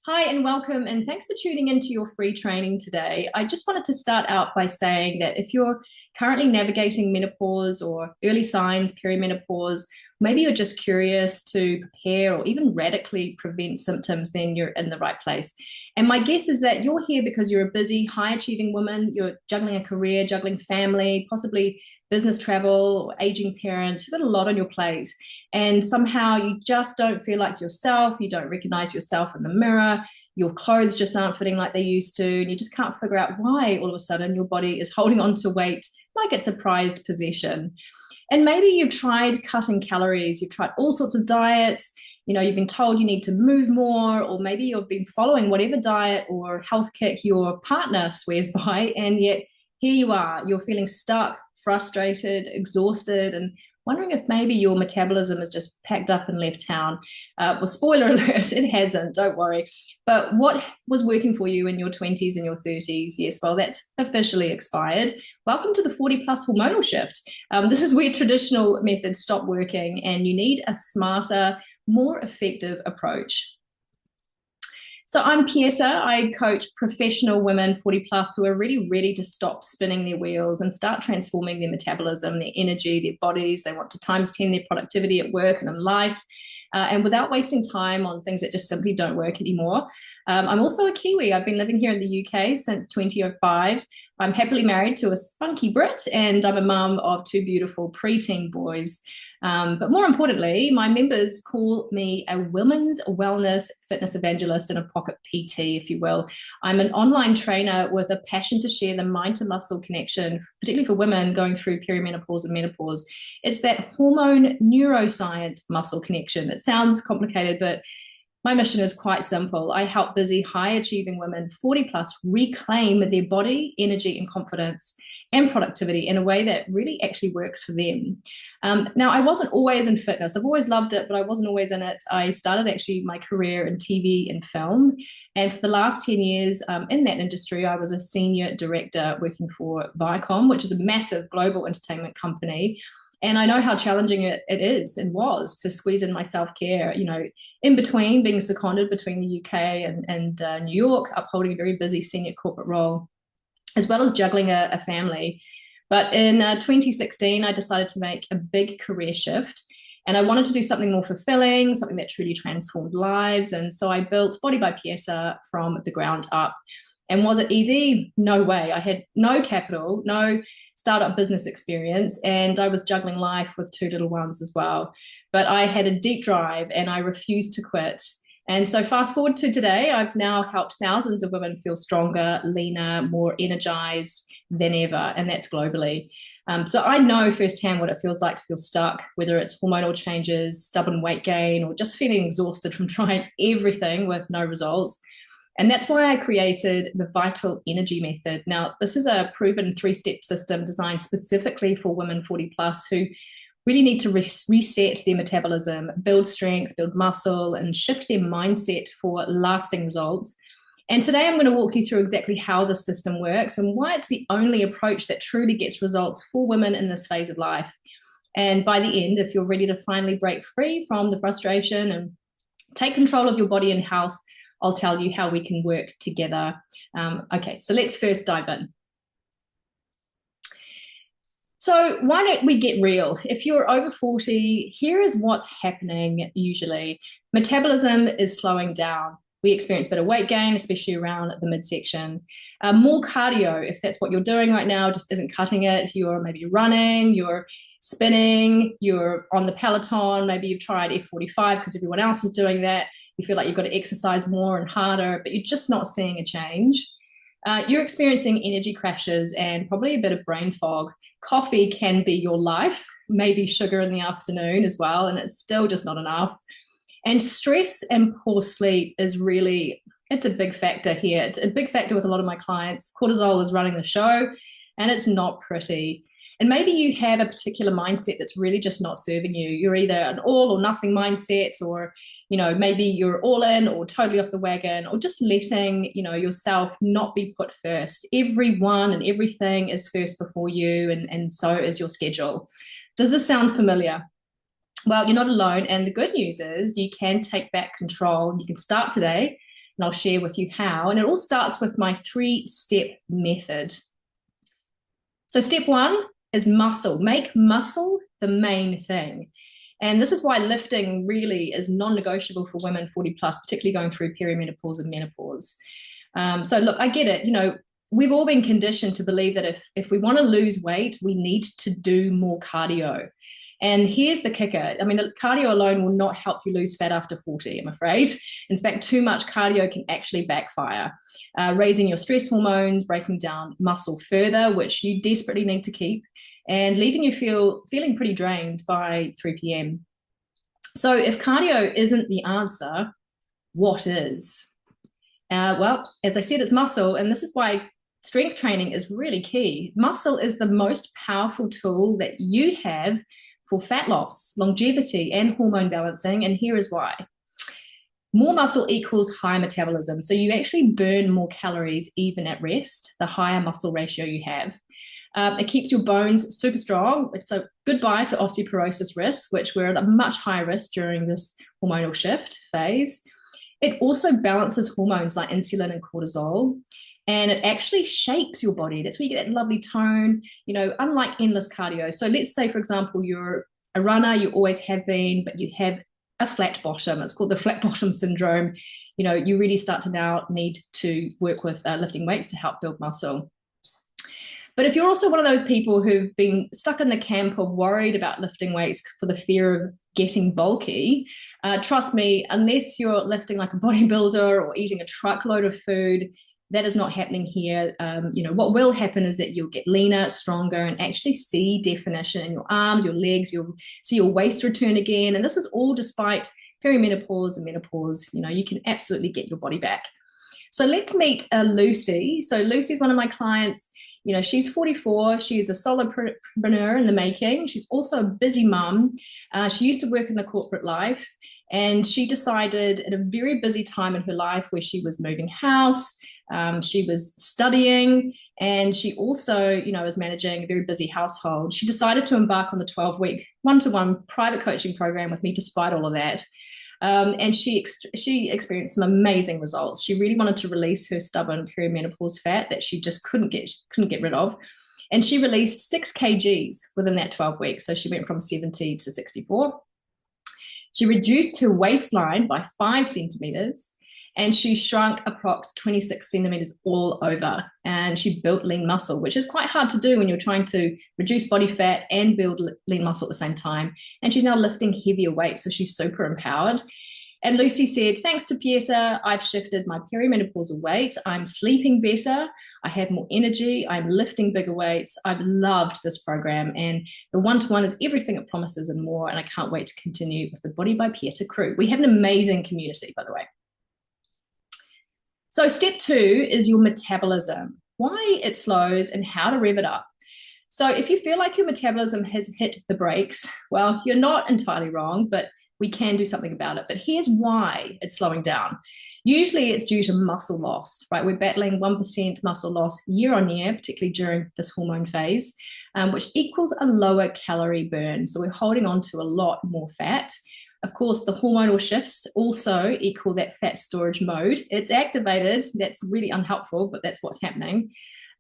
Hi and welcome, and thanks for tuning into your free training today. I just wanted to start out by saying that if you're currently navigating menopause or early signs, perimenopause, maybe you're just curious to prepare or even radically prevent symptoms, then you're in the right place. And my guess is that you're here because you're a busy, high achieving woman, you're juggling a career, juggling family, possibly business travel, or aging parent. You've got a lot on your plate and somehow you just don't feel like yourself, you don't recognize yourself in the mirror, your clothes just aren't fitting like they used to, and you just can't figure out why all of a sudden your body is holding on to weight like it's a prized possession. And maybe you've tried cutting calories, you've tried all sorts of diets, you've been told you need to move more, or maybe you've been following whatever diet or health kick your partner swears by, and yet here you are, you're feeling stuck, frustrated, exhausted, and wondering if maybe your metabolism is just packed up and left town. Well, spoiler alert, it hasn't, don't worry. But what was working for you in your 20s and your 30s? Yes, well, that's officially expired. Welcome to the 40 plus hormonal shift. This is where traditional methods stop working and you need a smarter, more effective approach. So I'm Pieta. I coach professional women 40 plus who are really ready to stop spinning their wheels and start transforming their metabolism, their energy, their bodies. They want to times 10 their productivity at work and in life. And without wasting time on things that just simply don't work anymore. I'm also a Kiwi. I've been living here in the UK since 2005. I'm happily married to a spunky Brit, and I'm a mum of two beautiful preteen boys. But more importantly, my members call me a women's wellness fitness evangelist and a pocket PT, if you will. I'm an online trainer with a passion to share the mind to muscle connection, particularly for women going through perimenopause and menopause. It's that hormone neuroscience muscle connection. It sounds complicated, but my mission is quite simple. I help busy, high achieving women 40 plus reclaim their body, energy, and confidence and productivity in a way that really actually works for them. Now, I wasn't always in fitness. I've always loved it, but I wasn't always in it. I started actually my career in TV and film. And for the last 10 years in that industry, I was a senior director working for Viacom, which is a massive global entertainment company. And I know how challenging it is and was to squeeze in my self-care, in between being seconded between the UK and New York, upholding a very busy senior corporate role, as well as juggling a family. But in 2016, I decided to make a big career shift and I wanted to do something more fulfilling, something that truly transformed lives. And so I built Body by Pieta from the ground up. And was it easy? No way. I had no capital, no startup business experience, and I was juggling life with two little ones as well. But I had a deep drive and I refused to quit. And so fast forward to today, I've now helped thousands of women feel stronger, leaner, more energized than ever, and that's globally. So I know firsthand what it feels like to feel stuck, whether it's hormonal changes, stubborn weight gain, or just feeling exhausted from trying everything with no results. And that's why I created the Vital Energy Method. Now, this is a proven 3-step system designed specifically for women 40 plus who really need to reset their metabolism, build strength, build muscle, and shift their mindset for lasting results. And today I'm going to walk you through exactly how the system works and why it's the only approach that truly gets results for women in this phase of life. And by the end, if you're ready to finally break free from the frustration and take control of your body and health, I'll tell you how we can work together. Okay, so let's first dive in. So why don't we get real? If you're over 40, here is what's happening usually. Metabolism is slowing down. We experience a bit of weight gain, especially around the midsection. More cardio, if that's what you're doing right now, just isn't cutting it. You're maybe running, you're spinning, you're on the Peloton, maybe you've tried F45 because everyone else is doing that. You feel like you've got to exercise more and harder, but you're just not seeing a change. You're experiencing energy crashes and probably a bit of brain fog. Coffee can be your life, maybe sugar in the afternoon as well, and it's still just not enough. And stress and poor sleep is really, it's a big factor here. It's a big factor with a lot of my clients. Cortisol is running the show and it's not pretty. And maybe you have a particular mindset that's really just not serving you. You're either an all or nothing mindset, or, maybe you're all in or totally off the wagon, or just letting, yourself not be put first. Everyone and everything is first before you, and so is your schedule. Does this sound familiar? Well, you're not alone. And the good news is you can take back control. You can start today and I'll share with you how. And it all starts with my 3-step method. So step one is muscle. Make muscle the main thing. And this is why lifting really is non-negotiable for women 40 plus, particularly going through perimenopause and menopause. So look, I get it. We've all been conditioned to believe that if we want to lose weight, we need to do more cardio. And here's the kicker. I mean, cardio alone will not help you lose fat after 40, I'm afraid. In fact, too much cardio can actually backfire, raising your stress hormones, breaking down muscle further, which you desperately need to keep, and leaving you feeling pretty drained by 3 p.m. So if cardio isn't the answer, what is? Well, as I said, it's muscle, and this is why strength training is really key. Muscle is the most powerful tool that you have for fat loss, longevity, and hormone balancing, and here is why. More muscle equals higher metabolism. So you actually burn more calories even at rest, the higher muscle ratio you have. It keeps your bones super strong. So goodbye to osteoporosis risks, which we're at a much higher risk during this hormonal shift phase. It also balances hormones like insulin and cortisol, and it actually shapes your body. That's where you get that lovely tone, unlike endless cardio. So let's say, for example, you're a runner, you always have been, but you have a flat bottom. It's called the flat bottom syndrome. You really start to now need to work with lifting weights to help build muscle. But if you're also one of those people who've been stuck in the camp of worried about lifting weights for the fear of getting bulky, trust me, unless you're lifting like a bodybuilder or eating a truckload of food, that is not happening here. What will happen is that you'll get leaner, stronger, and actually see definition in your arms, your legs. You'll see your waist return again. And this is all despite perimenopause and menopause. You can absolutely get your body back. So let's meet Lucy. So Lucy's one of my clients. She's 44. She's a solopreneur in the making. She's also a busy mum. She used to work in the corporate life, and she decided at a very busy time in her life where she was moving house, she was studying, and she also, was managing a very busy household. She decided to embark on the 12-week one-to-one private coaching program with me despite all of that. And she experienced some amazing results. She really wanted to release her stubborn perimenopause fat that she just couldn't get rid of. And she released 6 kgs within that 12 weeks. So she went from 70 to 64. She reduced her waistline by 5 centimeters, and she shrunk approx 26 centimeters all over. And she built lean muscle, which is quite hard to do when you're trying to reduce body fat and build lean muscle at the same time. And she's now lifting heavier weights, so she's super empowered. And Lucy said, thanks to Pieta, I've shifted my perimenopausal weight. I'm sleeping better. I have more energy. I'm lifting bigger weights. I've loved this program. And the one-to-one is everything it promises and more. And I can't wait to continue with the Body by Pieta crew. We have an amazing community, by the way. So step 2 is your metabolism, why it slows and how to rev it up. So if you feel like your metabolism has hit the brakes, well, you're not entirely wrong, but we can do something about it. But here's why it's slowing down. Usually it's due to muscle loss, right? We're battling 1% muscle loss year on year, particularly during this hormone phase, which equals a lower calorie burn. So we're holding on to a lot more fat. Of course, the hormonal shifts also equal that fat storage mode. It's activated. That's really unhelpful, but that's what's happening.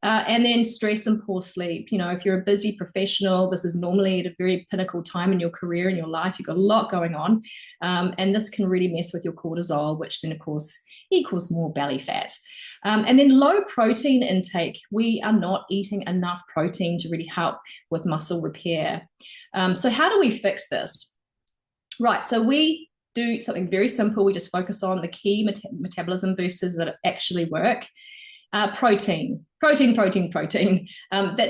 And then stress and poor sleep. If you're a busy professional, this is normally at a very pinnacle time in your career, in your life. You've got a lot going on. And this can really mess with your cortisol, which then, of course, equals more belly fat. And then low protein intake. We are not eating enough protein to really help with muscle repair. So how do we fix this? Right, so we do something very simple. We just focus on the key metabolism boosters that actually work. Protein. That's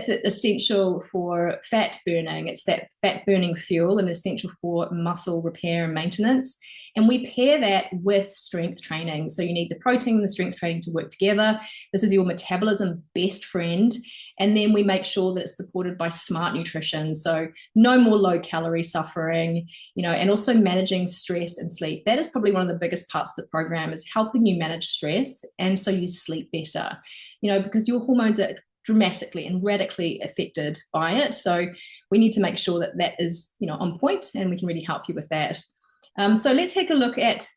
essential for fat burning. It's that fat burning fuel and essential for muscle repair and maintenance. And we pair that with strength training. So you need the protein and the strength training to work together. This is your metabolism's best friend. And then we make sure that it's supported by smart nutrition. So no more low calorie suffering, and also managing stress and sleep. That is probably one of the biggest parts of the program, is helping you manage stress. And so you sleep better, because your hormones are dramatically and radically affected by it. So we need to make sure that that is, on point, and we can really help you with that. So let's take a look at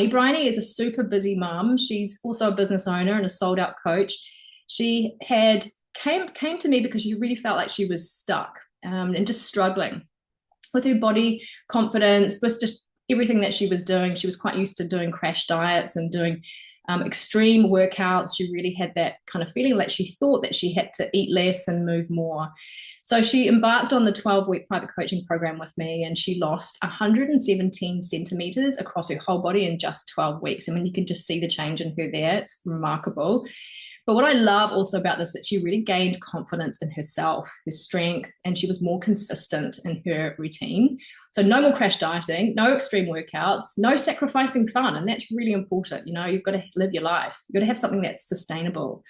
Bryony is a super busy mum. She's also a business owner and a sold out coach. She had came to me because she really felt like she was stuck and just struggling with her body confidence, with just everything that she was doing. She was quite used to doing crash diets and doing extreme workouts. She really had that kind of feeling like she thought that she had to eat less and move more. So she embarked on the 12-week private coaching program with me, and she lost 117 centimeters across her whole body in just 12 weeks. I mean, you can just see the change in her there. It's remarkable. But what I love also about this is that she really gained confidence in herself, her strength, and she was more consistent in her routine. So no more crash dieting, no extreme workouts, no sacrificing fun. And that's really important. You know, you've got to live your life. You've got to have something that's sustainable.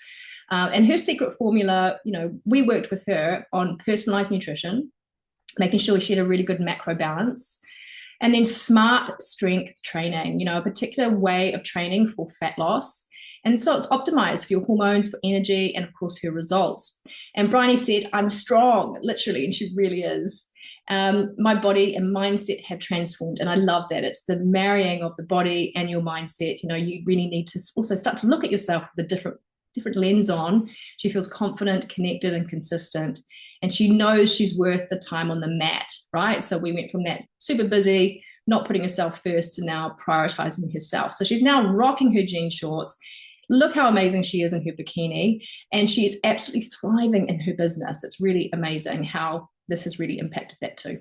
And her secret formula, you know, we worked with her on personalized nutrition, making sure she had a really good macro balance, and then smart strength training, you know, a particular way of training for fat loss. And so it's optimized for your hormones, for energy, and of course, her results. And Bryony said, I'm strong, literally, and she really is. My body and mindset have transformed, and I love that. It's the marrying of the body and your mindset. You know, you really need to also start to look at yourself with a different lens on. She feels confident, connected, and consistent, and she knows she's worth the time on the mat, right? So we went from that super busy, not putting herself first, to now prioritizing herself. So she's now rocking her jean shorts. Look how amazing she is in her bikini, and she is absolutely thriving in her business. It's really amazing how this has really impacted that too.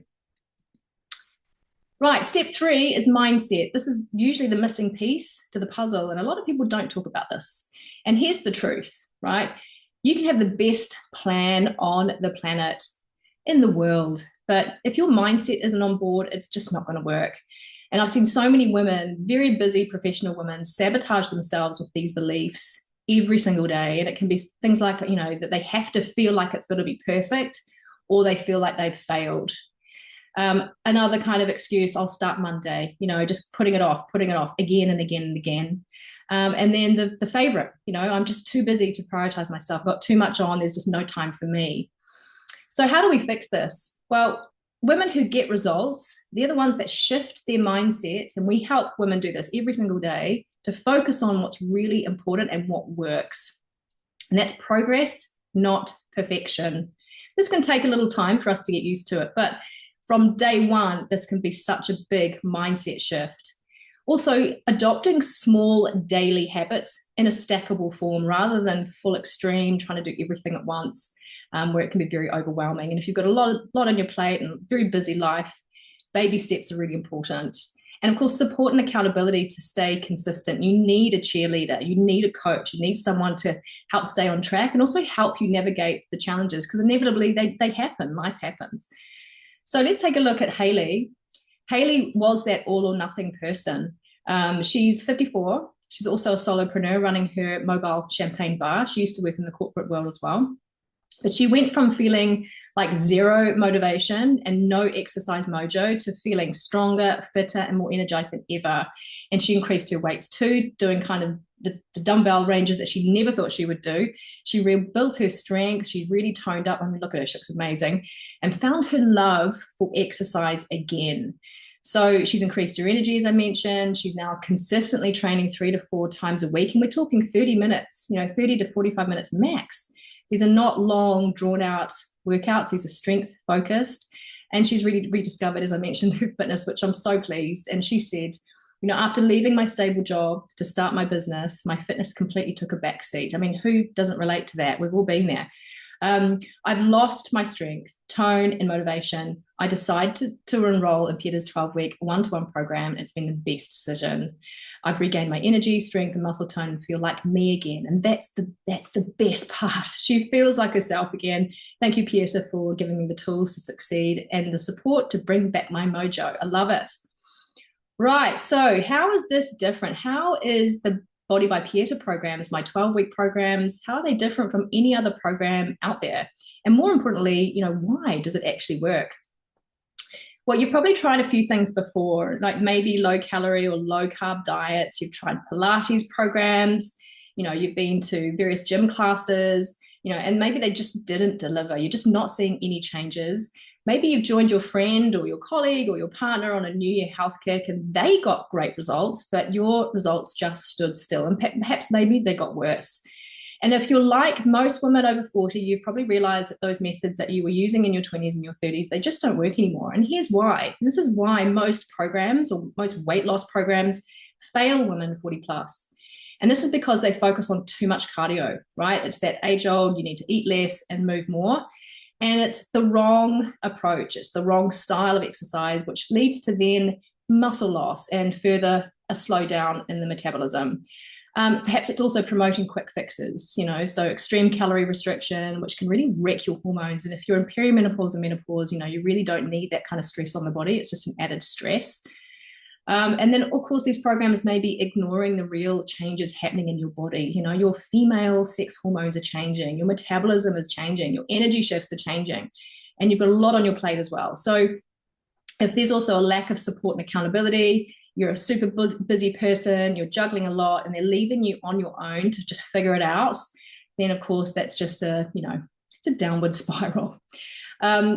Right, step 3 is mindset. This is usually the missing piece to the puzzle, and a lot of people don't talk about this. And here's the truth, right? You can have the best plan on the planet, in the world, but if your mindset isn't on board, it's just not going to work. And I've seen so many women, very busy professional women, sabotage themselves with these beliefs every single day. And it can be things like, you know, that they have to feel like it's got to be perfect, or they feel like they've failed. Another kind of excuse, I'll start Monday, you know, just putting it off again and again and again. And then the favorite, you know, I'm just too busy to prioritize myself. I've got too much on. There's just no time for me. So how do we fix this? Well, women who get results, they're the ones that shift their mindset. And we help women do this every single day to focus on what's really important and what works. And that's progress, not perfection. This can take a little time for us to get used to it, but from day one, this can be such a big mindset shift. Also, adopting small daily habits in a stackable form rather than full extreme, trying to do everything at once, where it can be very overwhelming. And if you've got a lot on your plate and a very busy life, baby steps are really important. And of course, support and accountability to stay consistent. You need a cheerleader, you need a coach, you need someone to help stay on track and also help you navigate the challenges, because inevitably they happen, life happens. So let's take a look at Hayley. Hayley was that all or nothing person. She's 54. She's also a solopreneur running her mobile champagne bar. She used to work in the corporate world as well. But she went from feeling like zero motivation and no exercise mojo to feeling stronger, fitter, and more energized than ever. And she increased her weights too, doing kind of the dumbbell ranges that she never thought she would do. She rebuilt her strength. She really toned up. I mean, look at her, she looks amazing, and found her love for exercise again. So she's increased her energy, as I mentioned. She's now consistently training 3 to 4 times a week. And we're talking 30 minutes, 30 to 45 minutes max. These are not long, drawn out workouts. These are strength focused. And she's really rediscovered, as I mentioned, her fitness, which I'm so pleased. And she said, after leaving my stable job to start my business, my fitness completely took a backseat. I mean, who doesn't relate to that? We've all been there. I've lost my strength, tone, and motivation. I decided to enroll in Peter's 12-week one-to-one program. It's been the best decision. I've regained my energy, strength, and muscle tone and feel like me again. And that's the best part. She feels like herself again. Thank you, Peter, for giving me the tools to succeed and the support to bring back my mojo. I love it. Right. So how is this different? How is the Body by Pieter programs, my 12-week programs, how are they different from any other program out there? And more importantly, why does it actually work? Well, you've probably tried a few things before, like maybe low calorie or low carb diets. You've tried Pilates programs, you've been to various gym classes, and maybe they just didn't deliver. You're just not seeing any changes. Maybe you've joined your friend or your colleague or your partner on a New Year health kick and they got great results, but your results just stood still. And perhaps maybe they got worse. And if you're like most women over 40, you've probably realized that those methods that you were using in your 20s and your 30s, they just don't work anymore. And here's why. And this is why most programs or most weight loss programs fail women 40 plus. And this is because they focus on too much cardio, right? It's that age old, you need to eat less and move more. And it's the wrong approach. It's the wrong style of exercise, which leads to then muscle loss and further a slowdown in the metabolism. Perhaps it's also promoting quick fixes, so extreme calorie restriction, which can really wreck your hormones. And if you're in perimenopause and menopause, you really don't need that kind of stress on the body. It's just an added stress. And then, of course, these programs may be ignoring the real changes happening in your body. Your female sex hormones are changing, your metabolism is changing, your energy shifts are changing, and you've got a lot on your plate as well. So if there's also a lack of support and accountability, you're a super busy person, you're juggling a lot, and they're leaving you on your own to just figure it out, then of course that's just it's a downward spiral.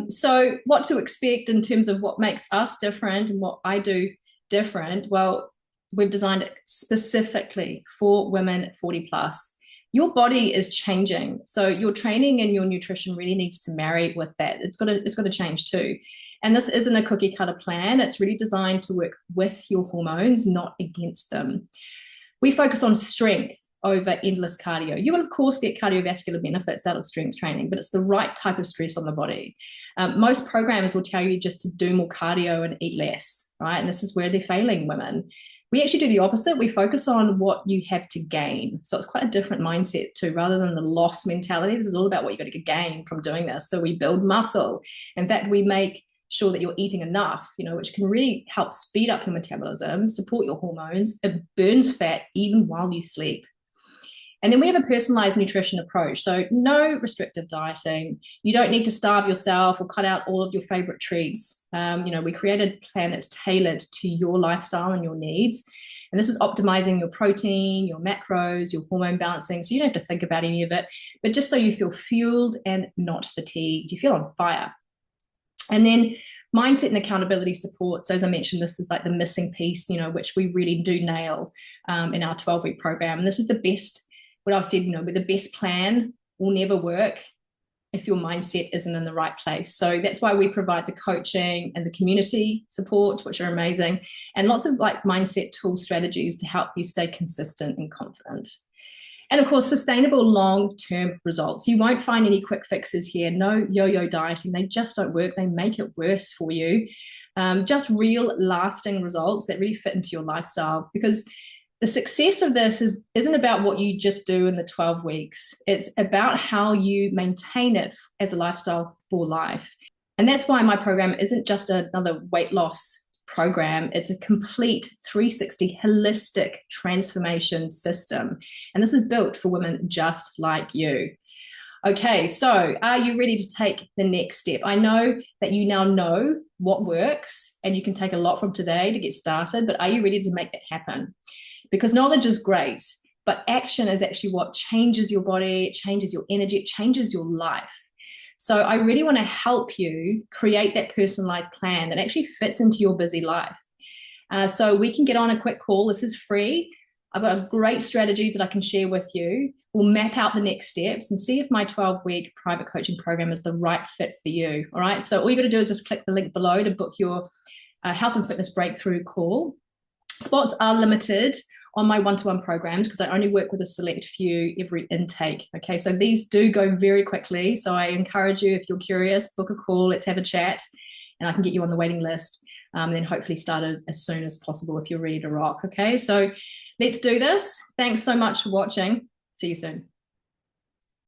So what to expect in terms of what makes us different and what I do different? Well, we've designed it specifically for women 40 plus. Your body is changing, so your training and your nutrition really needs to marry with that. It's got to change too. And this isn't a cookie cutter plan. It's really designed to work with your hormones, not against them. We focus on strength over endless cardio. You will, of course, get cardiovascular benefits out of strength training, but it's the right type of stress on the body. Most programs will tell you just to do more cardio and eat less, right? And this is where they're failing women. We actually do the opposite. We focus on what you have to gain. So it's quite a different mindset too, rather than the loss mentality. This is all about what you got to gain from doing this. So we build muscle. In fact, we make sure that you're eating enough, which can really help speed up your metabolism, support your hormones. It burns fat even while you sleep. And then we have a personalized nutrition approach. So no restrictive dieting. You don't need to starve yourself or cut out all of your favorite treats. We created a plan that's tailored to your lifestyle and your needs. And this is optimizing your protein, your macros, your hormone balancing. So you don't have to think about any of it, but just so you feel fueled and not fatigued. You feel on fire. And then mindset and accountability support. So as I mentioned, this is like the missing piece, which we really do nail in our 12-week program. And this is the best. What I've said, with the best plan will never work if your mindset isn't in the right place. So that's why we provide the coaching and the community support, which are amazing, and lots of like mindset tool strategies to help you stay consistent and confident. And of course, sustainable long-term results. You won't find any quick fixes here. No yo-yo dieting. They just don't work. They make it worse for you. Just real lasting results that really fit into your lifestyle, because the success of this isn't about what you just do in the 12 weeks. It's about how you maintain it as a lifestyle for life. And that's why my program isn't just another weight loss program. It's a complete 360 holistic transformation system. And this is built for women just like you. Okay, so are you ready to take the next step? I know that you now know what works and you can take a lot from today to get started, but are you ready to make that happen? Because knowledge is great, but action is actually what changes your body, it changes your energy, it changes your life. So I really want to help you create that personalized plan that actually fits into your busy life. So we can get on a quick call. This is free. I've got a great strategy that I can share with you. We'll map out the next steps and see if my 12-week private coaching program is the right fit for you. All right. So all you got to do is just click the link below to book your health and fitness breakthrough call. Spots are limited on my one-to-one programs because I only work with a select few every intake. Okay, so these do go very quickly. So I encourage you, if you're curious, book a call, let's have a chat, and I can get you on the waiting list, and then hopefully started as soon as possible if you're ready to rock. Okay, so let's do this. Thanks so much for watching. See you soon.